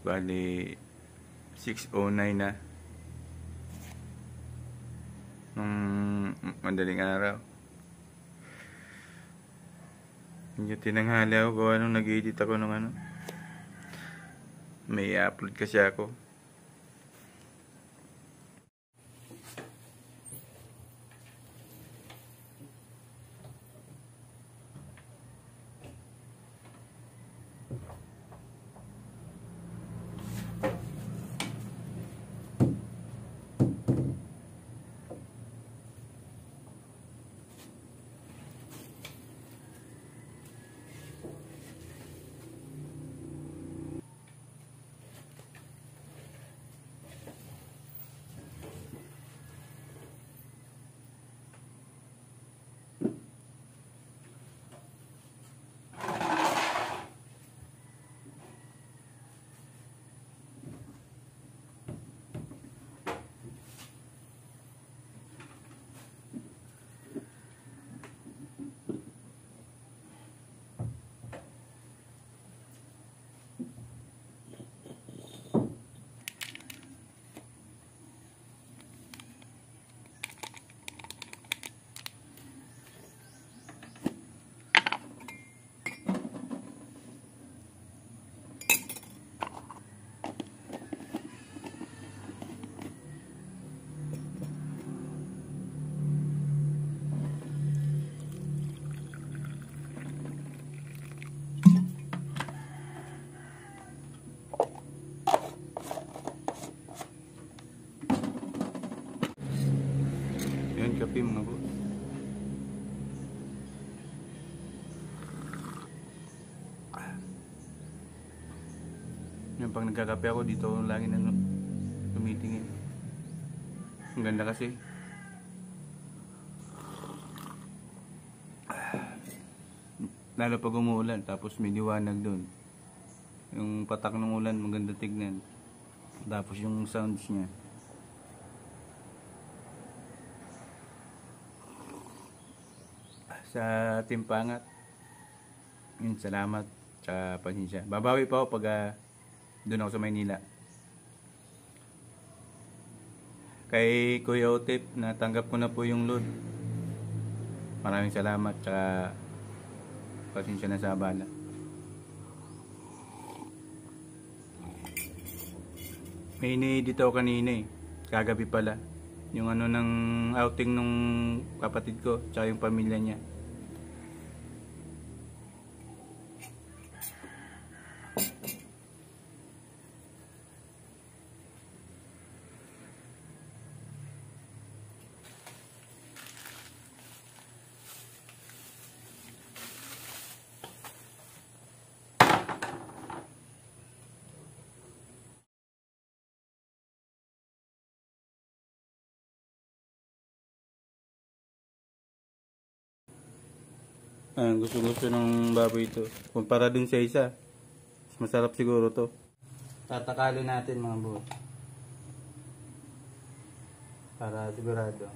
bali 6:09 na nung madaling araw. Medyo tinanghali ako kung anong nag-edit ako ng ano. May upload kasi ako. Yan, kape mga boss. Yan, pag nagkakape ako dito lagi na tumitingin. Ang ganda kasi. Lalo pag umuulan tapos may liwanag doon. Yung patak ng ulan maganda tignan. Tapos yung sounds niya. Sa timpangat, yun, salamat sa pasensya. Babawi pa ako pag doon ako sa Maynila. Kay Kuya Otip, natanggap ko na po yung load. Maraming salamat, tsaka pasensya na sa abala. May ini-edit ako kanina kagabi pala. Yung ano ng outing nung kapatid ko, tsaka yung pamilya niya. Gusto ng baboy ito. Kumpara dun sa isa, masarap siguro to. Tatakalin natin mga boss. Para sigurado.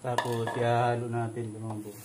Tapos ihahalo natin mga boss.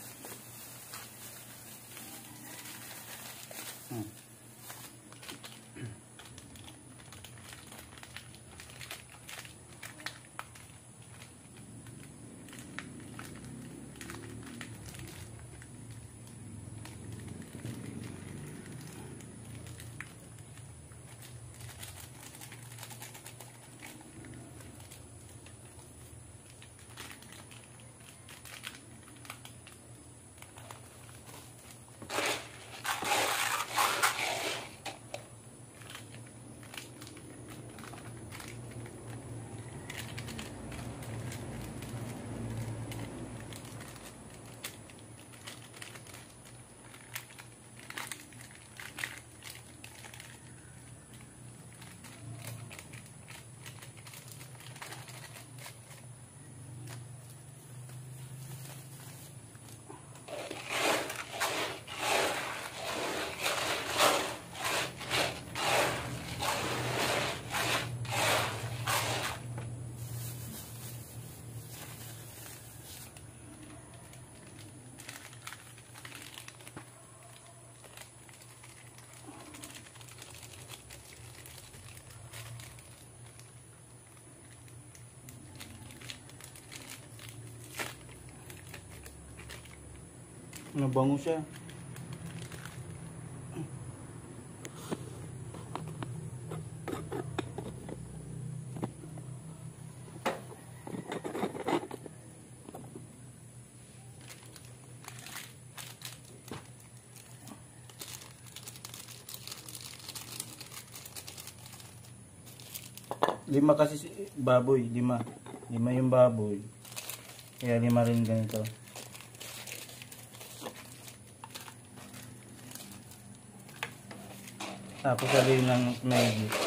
Nabango siya. Lima kasi baboy, lima. Lima yung baboy. Kaya lima rin ganito. Tapos alin ng magic.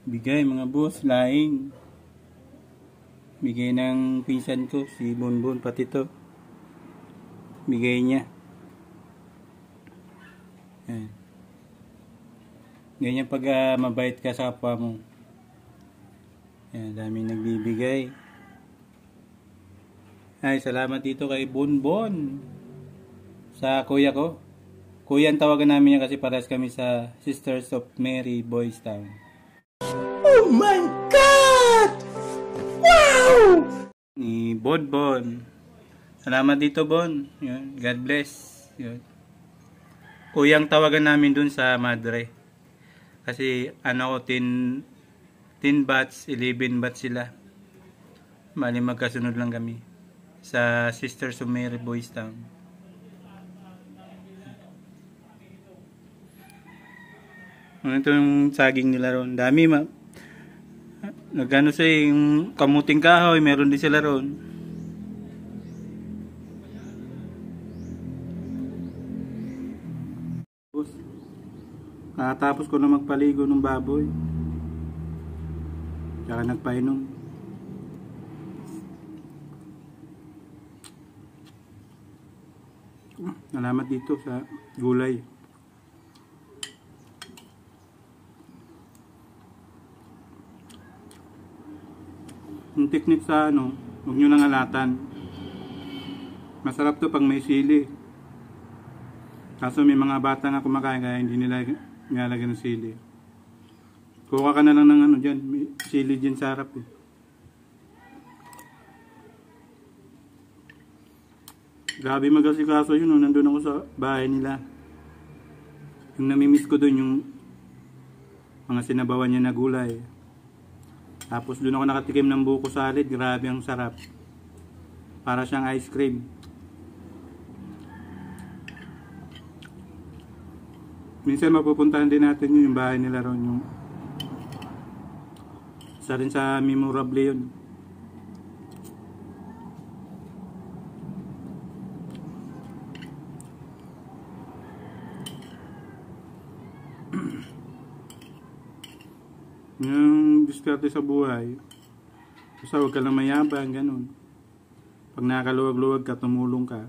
Bigay mga boss, laing. Bigay ng pinsan ko, si Bonbon, pati to. Bigay niya. Yan. Ganyan pag mabait ka sa kapwa mo. Yan, daming nagbibigay. Ay, salamat dito kay Bonbon. Sa kuya ko. Kuya ang tawagan namin niya kasi pares kami sa Sisters of Mary Boys Town. Oh my God! Wow! Ni Bonbon. Salamat dito, Bon. Yun. God bless. Yun. Kuya ang tawagan namin dun sa Madre. Kasi ano ko, 10 batch, 11 batch sila. Bali magkasunod lang kami. Sa Sisters of Mary Boys Town. Ito yung saging nila ron. Dami nagano sa yung kamuting kahoy, meron din sila ron. Nakatapos ko na magpaligo ng baboy. Tsaka nagpainom. Salamat dito sa gulay. Yung technique sa huwag nyo nang alatan. Masarap to pag may sili. Kaso may mga bata nga kumakain kaya hindi nila nilalagyan ng sili. Kuha ka na lang ng dyan. May sili dyan sa harap eh. Grabe mag-asikaso yun. Nandun ako sa bahay nila. Yung namimiss ko dun yung mga sinabawan niya na gulay. Tapos doon ako nakatikim ng buko salad. Grabe ang sarap. Para siyang ice cream. Minsan mapupuntahan din natin yung bahay nila ron. Yung isa rin sa memorable yun. Yung diskarte sa buhay, basta huwag ka lang mayabang, ganun. Pag nakaluwag-luwag ka, tumulong ka.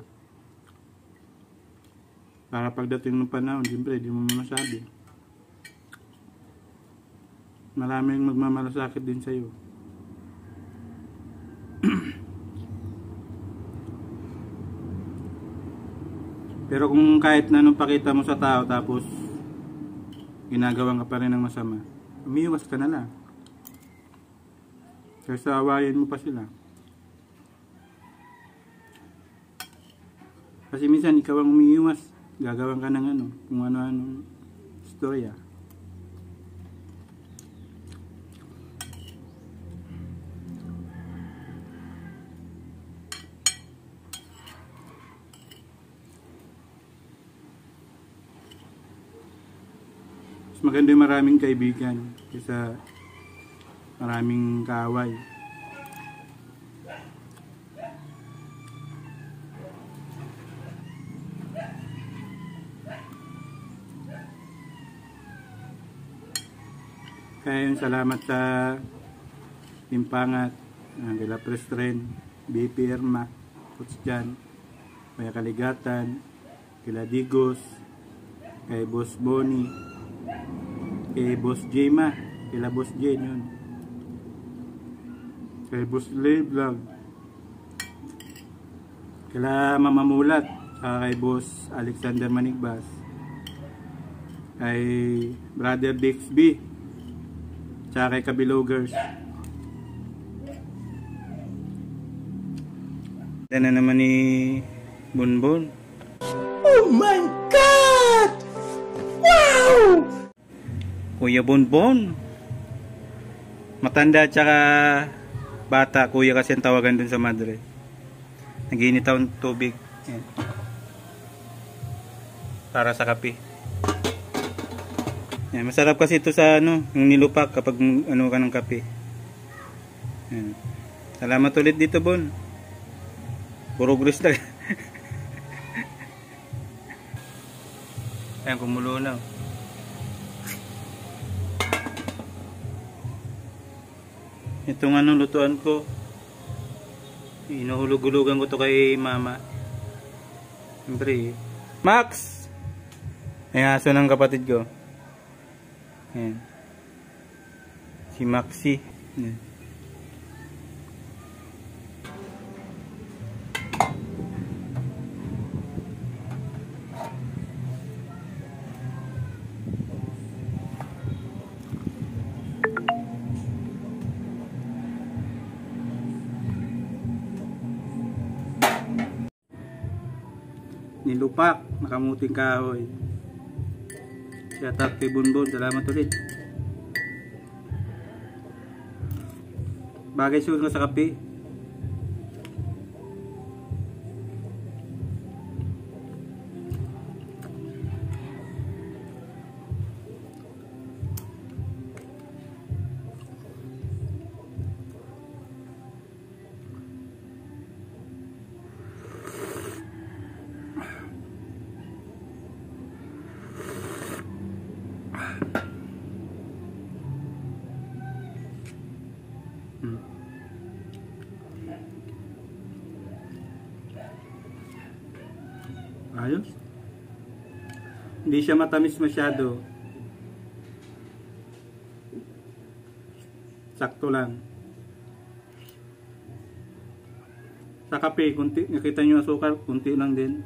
Para pagdating ng panahon, siyempre, di mo masabi. Maraming magmamalasakit din sa'yo. Pero kung kahit na anong pakita mo sa tao, tapos ginagawan ka pa rin ng masama, umiiwas ka na lang. Kasi awayin mo pa sila. Kasi minsan ikaw ang umiiwas. Gagawan ka ng kung ano-ano istorya. Mas maganda yung maraming kaibigan kaysa maraming kaaway. Kaya yung salamat sa Timpangat, Gila Prestren, BP Irma, Coach Jan, Kaya Kaligatan, Kila Digos, kay Boss Bonnie, kay Boss Jema, kila Boss Jane yun, kay Boss Lay Vlog, kila Mama Mulat, kay Boss Alexander Manigbas, kay Brother Bixby, tsaka kay Kabilogers. Yan na naman ni Bonbon. Oh my God! Wow! Kuya Bonbon. Matanda tsaka bata, kuya kasi ang tawagan dun sa Madre. Nag-iinit ang tubig. Yan. Para sa kape. Yan, masarap kasi ito sa yung nilupak kapag ka ng kape. Yan. Salamat ulit dito, Bon. Puro gris na. Ayan, kumulo na. Itong anong lutuan ko, inuhulog-hulugan ko to kay mama. Siyempre, Max! Ay aso ng kapatid ko. Ayan. Si Maxi. Ayan. Nilupak, nakamuting kahoy. Shout out kay Bonbon, salamat ulit. Bagay siguro sa kape. Ayos. Hindi siya matamis masyado. Sakto lang. Sa kape, kunti, nakita nyo asukal, kunti lang din.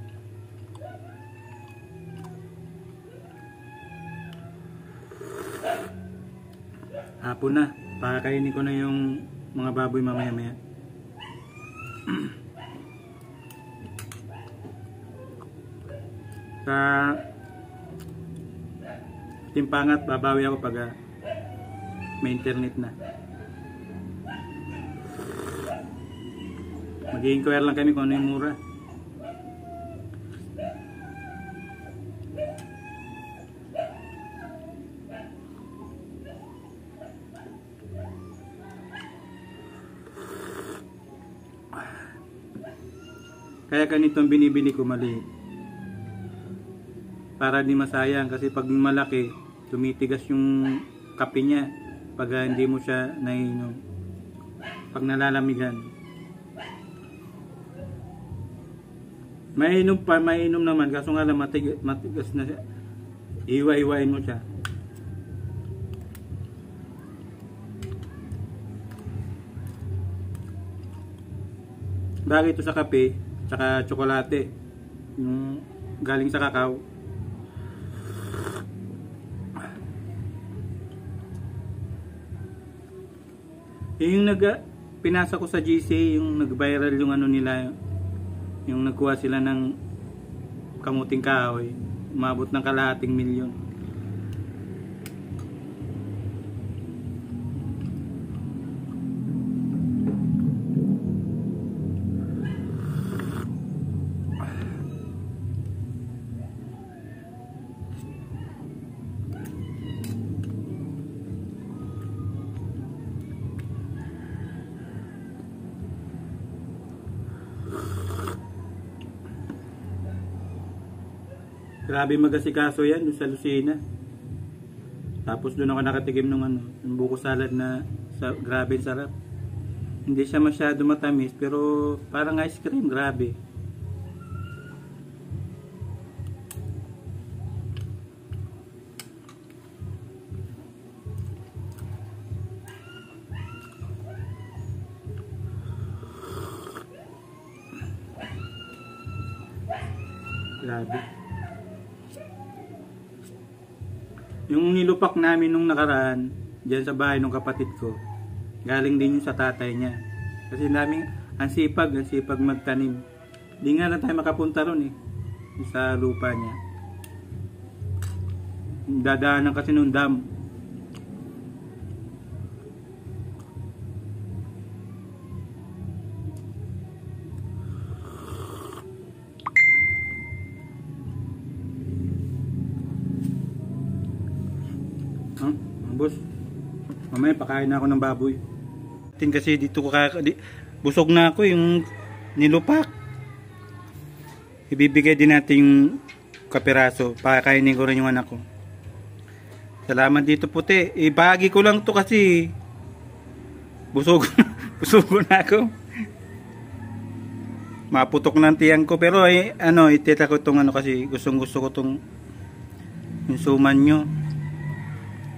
Hapon na. Pakakainin ko na yung mga baboy mamaya-maya. Sa Timpangat, babawi ako pag may internet na. Mag-i-inquire lang kami kung ano yung mura. Kaya ganitong binibili ko maliit. Para di masayang kasi pag malaki, tumitigas yung kape niya pag hindi mo siya nainom. Pag nalalamigan. Mainom naman kaso nga lang matigas na siya. Iwa-iwain mo siya. Bagay ito sa kape, tsaka tsokolate. Yung galing sa kakao. Yung pinasa ko sa GC, yung nag-viral yung ano nila, yung nagkuha sila ng kamuting kahoy, umabot ng kalahating milyon. Grabe mag-asikaso yan doon sa Lucena. Tapos doon ako nakatikim ng buko salad na grabe sarap. Hindi siya masyado matamis pero parang ice cream, grabe. Grabe. Yung nilupak namin nung nakaraan, dyan sa bahay ng kapatid ko, galing din yung sa tatay niya. Kasi namin, ang sipag magtanim. Di nga lang tayo makapunta ron sa lupa niya. Dadaanan kasi nung dam. Boss, mamaya pakain na ako ng baboy. Kasi dito ko busog na ako yung nilupak. Ibibigay din natin yung kapiraso. Pakainin ko rin yung anak ko. Salamat dito puti. Ibagi ko lang to kasi Busog. Busog na ako. Maputok ng tiyan ko. Pero itita ko itong kasi gusto ko itong yung suman nyo.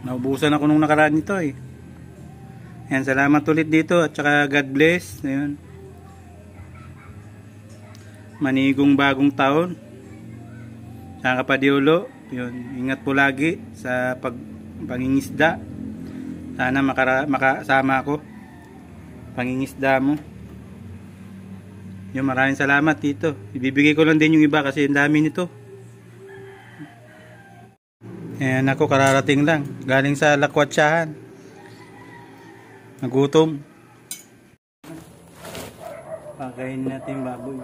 Naubusan ako nung nakaraan nito eh. Ayan, salamat ulit dito at saka God bless. Ayun. Manigong bagong taon. Sa Kapadiolo. Yun, ingat po lagi sa pangingisda. Sana makasama ako. Pangingisda mo. Yung maraming salamat dito. Ibibigay ko lang din yung iba kasi ang dami nito. Ayan ako, kararating lang. Galing sa Lakwatsyahan. Nagutom. Pakain natin baboy.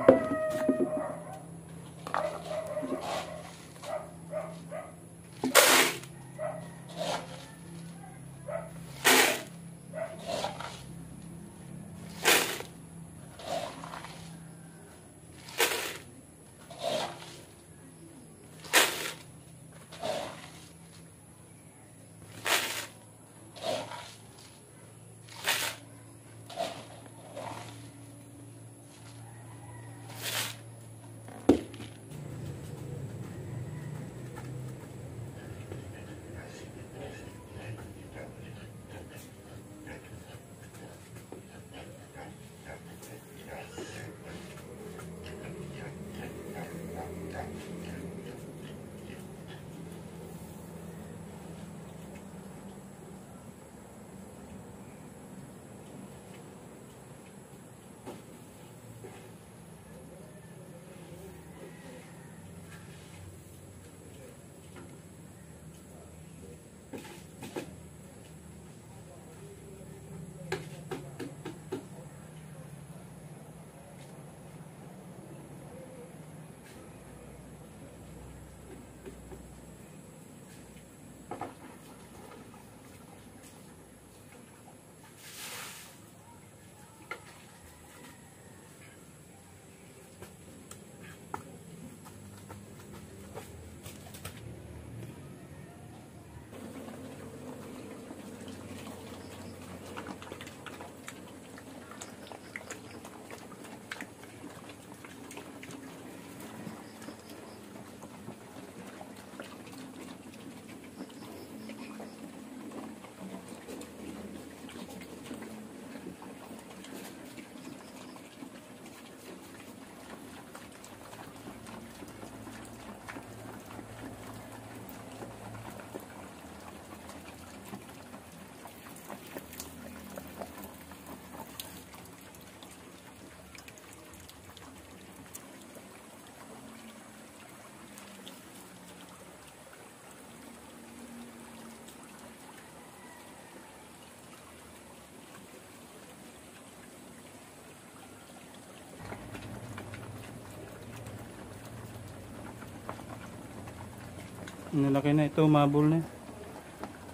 Nalaki na ito, mabul na.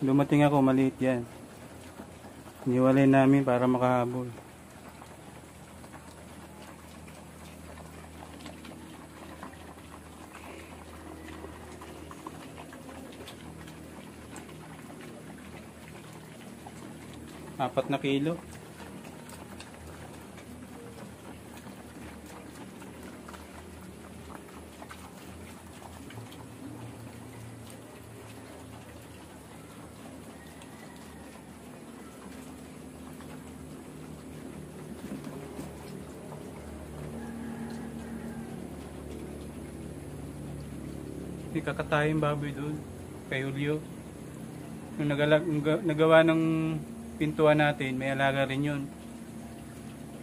Dumating ako, maliit yan. Iniwalay namin para makahabol. Apat na kilo. May kakatayang baboy doon kay Julio. Nung nagawa ng pintuan natin, may alaga rin yun.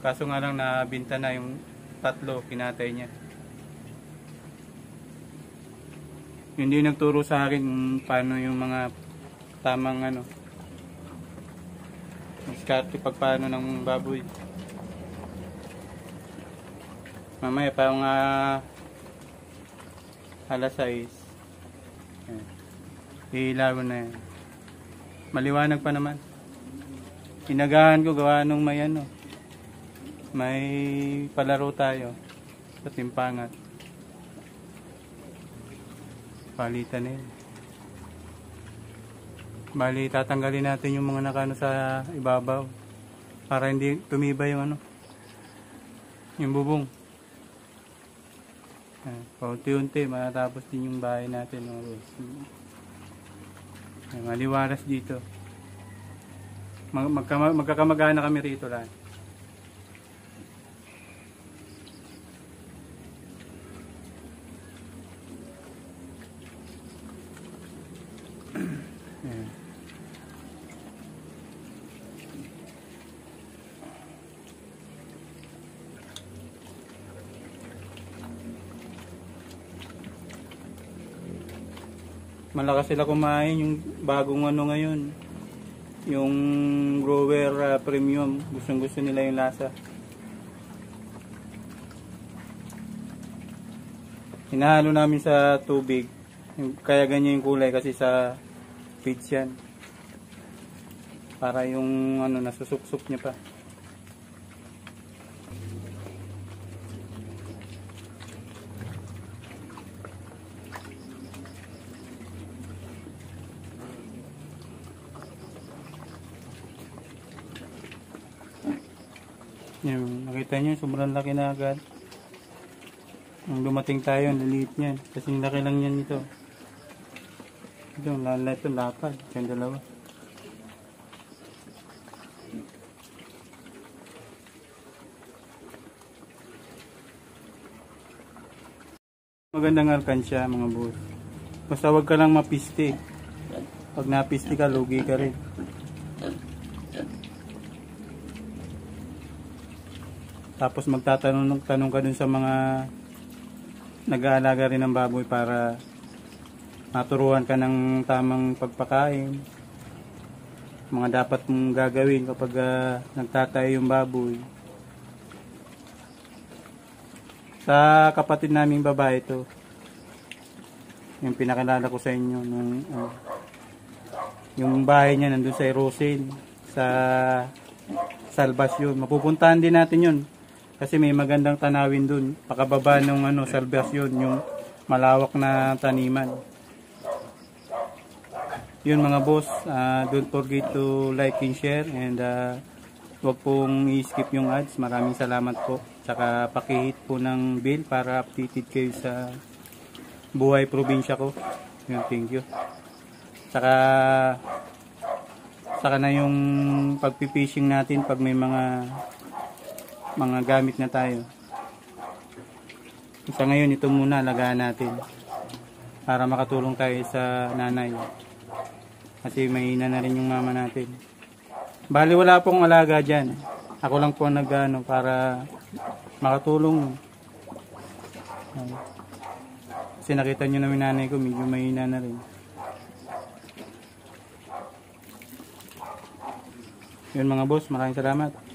Kaso nga lang nabinta na yung tatlo, kinatay niya. Hindi nagturo sa akin kung paano yung mga tamang diskarte pag paano ng baboy. Mamaya pa yung alas 6. Ilaw na yan. Maliwanag pa naman. Inagahan ko gawa nung may palaro tayo sa timpangat. Palitan na yun. Bali, tatanggalin natin yung mga nakano sa ibabaw. Para hindi tumibay yung ano, yung bubong. Paunti-unti matatapos din yung bahay natin, mga boss. Maliwalas dito. Magkakamag-anak kami rito lahat. Malakas sila kumain yung bagong ano ngayon, yung grower premium. Gustong gusto nila yung lasa. Hinahalo namin sa tubig, kaya ganyan yung kulay kasi sa feeds yan, para yung ano nasusuksok niya pa. Yan, nakita nyo, sobrang laki na agad. Nung dumating tayo, ang liliit niyan. Kasi laki lang yan ito. Ito, ito, lapad. Yung dalawa. Magandang alkansya, mga boss. Basta wag ka lang mapiste. Pag napiste ka, lugi ka rin. Tapos magtatanong ka dun sa mga nag-aalaga rin ng baboy para maturuan ka ng tamang pagpakain, mga dapat mong gagawin kapag nagtatayo yung baboy. Sa kapatid naming babae to, yung pinakilala ko sa inyo nung yung bahay niya nandun sa Rosin, sa Salvacion. Mapupuntahan din natin yun kasi may magandang tanawin dun, pakababa ng Salvacion, yung malawak na taniman. Yun mga boss, don't forget to like and share, and wag pong i-skip yung ads. Maraming salamat po. Saka pakihit po ng bell para updated kayo sa buhay probinsya ko. Yun, thank you. Saka na yung pagpipishing natin pag may mga gamit na tayo. Sa ngayon, ito muna alagaan natin para makatulong tayo sa nanay. Kasi mahina na rin yung mama natin. Bali wala pong alaga dyan. Ako lang po nag-ano para makatulong. Kasi nakita nyo namin nanay ko, medyo mahina na rin. Yun mga boss, maraming salamat.